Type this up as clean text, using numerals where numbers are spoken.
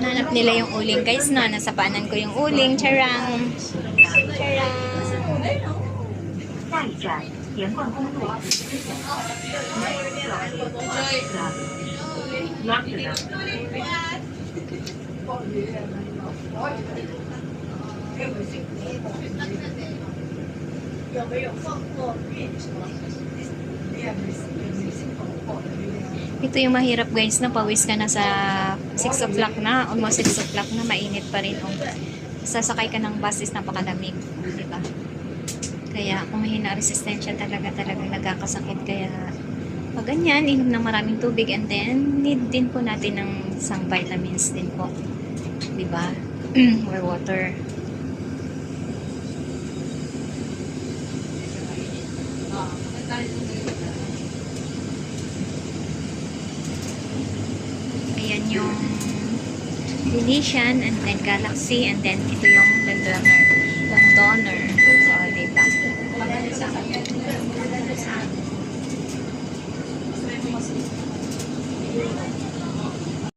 Nanap nila yung uling guys na. Nasa paanan ko yung uling. Charang. Charang. 下一站连贯公路。有没有放过面什么？Ito yung mahirap guys na pawis ka na sa 6 o'clock na, almost 6 o'clock na, mainit pa rin. Sasakay ka ng bus is napakalamig, di ba? Kaya kung mahina resistensya talagang nagkakasakit. Kaya pag ganyan, inom ng maraming tubig, and then need din po natin ng isang vitamins din po, di ba? Or water. Ayan yung Venetian, and then Galaxy, and then ito yung Londoner. So, dito.